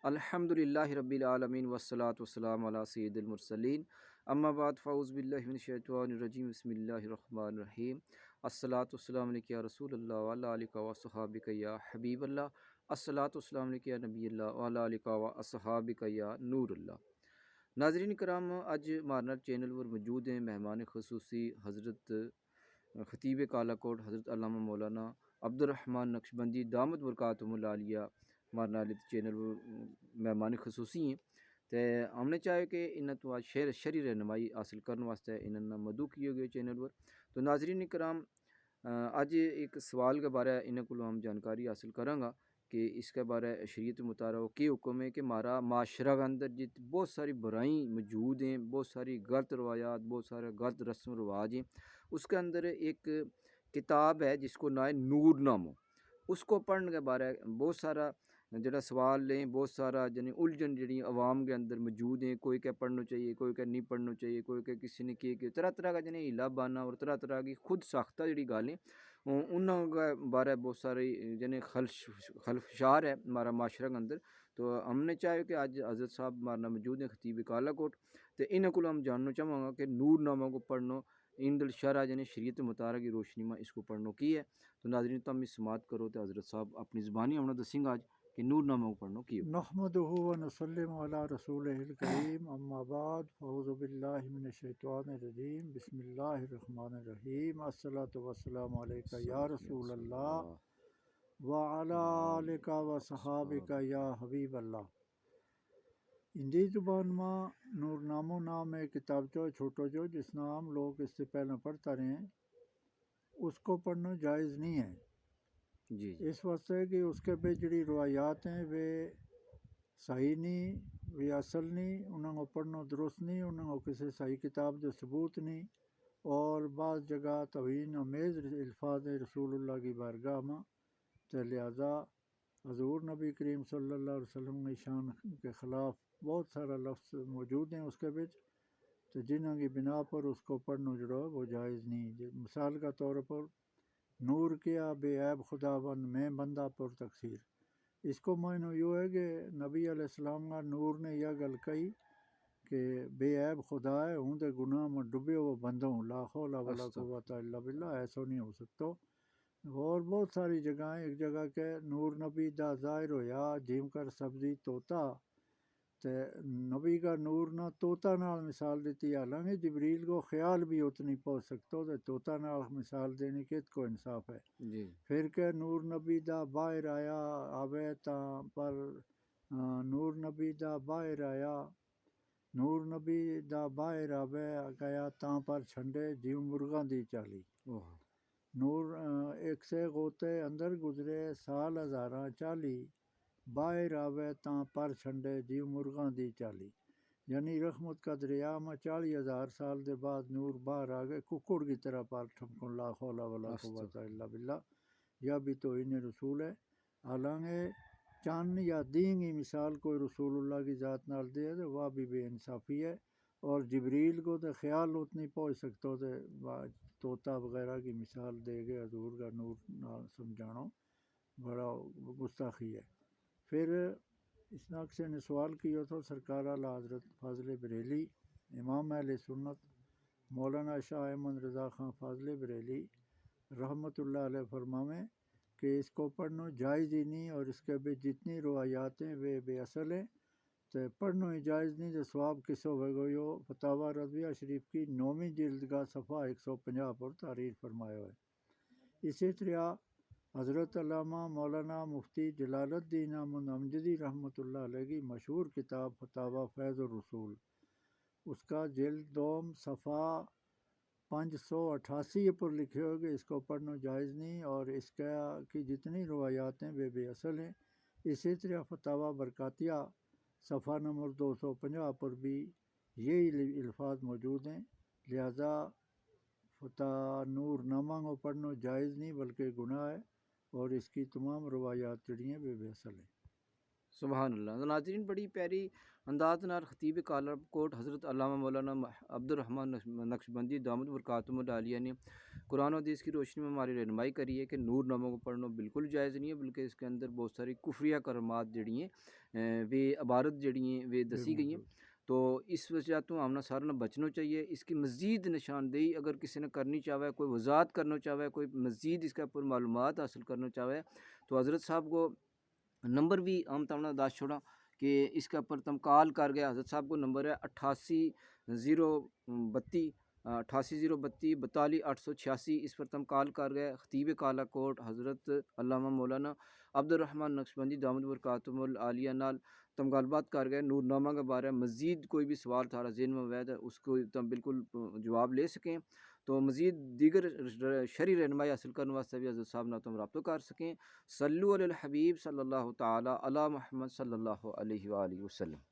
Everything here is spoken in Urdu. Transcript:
الحمدللہ رب العالمین والصلاة والسلام علی سید المرسلین اما بعد فاعوذ باللہ من الشیطان الرجیم بسم اللہ الرحمن الرحیم الصلاۃ والسلام علیکہ یا رسول اللہ وعلی آلہ وصحابہ یا حبیب اللہ الصلاۃ والسلام علیکہ یا نبی اللہ وعلی آلہ وصحابہ یا نور اللہ۔ ناظرین کرام، اج مارنا چینل پر موجود ہیں مہمان خصوصی حضرت خطیب کالا کوٹ حضرت علامہ مولانا عبدالرحمن نقشبندی دامت برکاتہم العالیہ مارنا چینل پر مہمان خصوصی ہیں۔ تو ہم نے چاہے کہ انہوں تو آج شہری رہنمائی حاصل کرنے واسطے انہوں نے مدعو کیے گئے چینل پر۔ تو ناظرین کرام، اج ایک سوال کے بارے انہوں کو ہم جانکاری حاصل کریں گا کہ اس کے بارے شریعت مطابق کی حکم ہے کہ ہمارا معاشرہ کے اندر جت بہت ساری برائیں موجود ہیں، بہت ساری غلط روایات، بہت سارے غلط رسم و رواج ہیں۔ اس کے اندر ایک کتاب ہے جس کو نام ہے نور نامہ۔ اس کو پڑھنے کے بارے بہت سارا جڑا سوال لیں، بہت سارا یعنی الجھن جڑی عوام کے اندر موجود ہیں۔ کوئی کہ پڑھنا چاہیے، کوئی کہ نہیں پڑھنا چاہیے، کوئی کہ کسی نے کہ طرح طرح کا جنہیں ہلا بانا اور طرح طرح کی خود ساختہ جڑی گالیں انہوں کے بارے بہت ساری جنہیں خلفشار ہے ہمارا معاشرہ کے اندر۔ تو ہم نے چاہے کہ آج حضرت صاحب ہمارا موجود ہیں خطیب کالا کوٹ، تو انہوں کو ہم جاننا چاہوں گا کہ نور نامہ کو پڑھنا ان شرع یعنی شریعت مطالعہ کی روشنی میں اس کو پڑھنا کی ہے۔ تو ناظرین تم اس سماعت کرو تو حضرت صاحب اپنی زبانی ہم نے دسیں گا آج کہ نور نامہ کو پڑھنا کی ہے۔ نحمدہ و نسلم علی رسولہ الکریم، اما بعد فاعوذ باللہ من الشیطان الرجیم، بسم اللہ الرحمن الرحیم، الصلاۃ والسلام علیکہ یا رسول اللہ وعلی آلک و صحابک یا حبیب اللہ۔ ہندی زبان میں نور نامو نام ہے کتاب چھوٹو جو جس نام لوگ اس سے پہلے پڑھتا رہے ہیں، اس کو پڑھنا جائز نہیں ہے۔ جی اس واسطے کہ اس کے پہ جڑی روایات ہیں وہ صحیح نہیں، وہ اصل نہیں، انہوں کو پڑھنا درست نہیں، انہوں کو کسی صحیح کتاب جو ثبوت نہیں، اور بعض جگہ توہین آمیز الفاظ رسول اللہ کی بارگاہ میں، تو لہٰذا حضور نبی کریم صلی اللہ علیہ وسلم کی شان کے خلاف بہت سارا لفظ موجود ہیں اس کے بچ، تو جنہوں کی بنا پر اس کو پڑھنا جڑا وہ جائز نہیں۔ مثال کا طور پر نور کیا بے عیب خدا بند میں بندہ پر تقصیر، اس کو معنی یہ ہے کہ نبی علیہ السلام کا نور نے یہ گل کہی کہ بے عیب خدا ہے، ہوں دے گناہ میں ڈبے وہ بندہ ہوں، لا حول ولا قوت الا باللہ، ایسا نہیں ہو سکتا۔ اور بہت ساری جگہیں، ایک جگہ کہ نور نبی دا ظاہر ہویا جیم کر سبزی توتا، تے نبی کا نور نہ توتا نال مثال دیتی، حالانکہ جبریل کو خیال بھی اتنی پہنچ سکتا تو توتا نال مثال دینے کے کو انصاف ہے۔ جی پھر کہ نور نبی دا باہر آیا آوے تاں پر نور نبی دا باہر آیا، نور نبی دا باہر آوے گیا تاں پر چھنڈے جیو مرغاں دی چالی، نور ایک سے غوطے اندر گزرے سال ہزاراں چالی، باہر آوے تاں پر چھنڈے جیو مرغاں دی چالی، یعنی رحمت کا دریا میں 40,000 سال دے بعد نور باہر آ گئے ککڑ کی طرح پر ٹھمکن، لا حول ولا قوت الا باللہ، یا بھی تو انہیں رسول ہے۔ حالانکہ چاند یا دین کی مثال کوئی رسول اللہ کی ذات نال دے تو وہ بھی بے انصافی ہے، اور جبریل کو تو خیال اتنی پہنچ سکتا تو طوطا وغیرہ کی مثال دے گئے حضور کا نور نال سمجھانا بڑا گستاخی ہے۔ پھر اس نقشے نے سوال کیا تھا سرکار اعلیٰ حضرت فاضل بریلی امام اہل سنت مولانا شاہ احمد رضا خان فاضل بریلی رحمۃ اللہ علیہ فرماویں کہ اس کو پڑھنا جائز ہی نہیں، اور اس کے بھی جتنی روایات ہیں وہ بے اصل ہیں، تو پڑھنا ہی جائز نہیں۔ تو ثواب کس ہوگو فتاوی رضویہ شریف کی 9ویں جلد کا صفحہ 150 پر تحریر فرمایا ہے۔ اسی طرح حضرت علامہ مولانا مفتی جلال الدین احمد امجدی رحمۃ اللہ علیہ کی مشہور کتاب فتاوی فیض الرسول، اس کا جلد 2 صفحہ 588 پر لکھے ہو کہ اس کو پڑھنا جائز نہیں، اور اس کی جتنی روایات ہیں وہ بے اصل ہیں۔ اسی طرح فتاوی برکاتیہ صفحہ نمبر 250 پر بھی یہی الفاظ موجود ہیں، لہذا نور نامہ کو پڑھنا جائز نہیں بلکہ گناہ ہے، اور اس کی تمام روایات جڑی ہیں وہ بے اصل ہیں۔ سبحان اللہ۔ تو ناظرین بڑی پیاری انداز نال خطیب کالا کوٹ حضرت علامہ مولانا عبد الرحمن نقشبندی دامت برکاتہم العالیہ نے قرآن و حدیث کی روشنی میں ہماری رہنمائی کری ہے کہ نور ناموں کو پڑھنا بالکل جائز نہیں ہے، بلکہ اس کے اندر بہت ساری کفریہ کرمات جڑی ہیں وہ عبارت جڑی ہیں وہ دسی گئی ہیں۔ تو اس وجہ تو ہم نے سارا نہ بچنا چاہیے۔ اس کی مزید نشاندہی اگر کسی نے کرنی چاہے، کوئی وضاحت کرنا چاہے، کوئی مزید اس کے اوپر معلومات حاصل کرنا چاہے، تو حضرت صاحب کو نمبر بھی ہم تم نے دس چھوڑا کہ اس کے اوپر تم کال کر گیا۔ حضرت صاحب کو نمبر ہے 88 032 88 032 42 886۔ اس پر تم کال کر گئے خطیب کالا کوٹ حضرت علامہ مولانا عبد الرحمن نقشبندی دامت برکاتہم العالیہ نال تم گل بات کر گئے نور نامہ کے بارے میں۔ مزید کوئی بھی سوال تھارا ذہن میں وید ہے اس کو تم بالکل جواب لے سکیں، تو مزید دیگر شرعی رہنمائی حاصل کرنے واسطے بھی حضرت صاحب نہ تم رابطہ کر سکیں۔ صلو علی الحبیب صلی اللہ تعالی علی محمد صلی اللہ علیہ وآلہ وسلم۔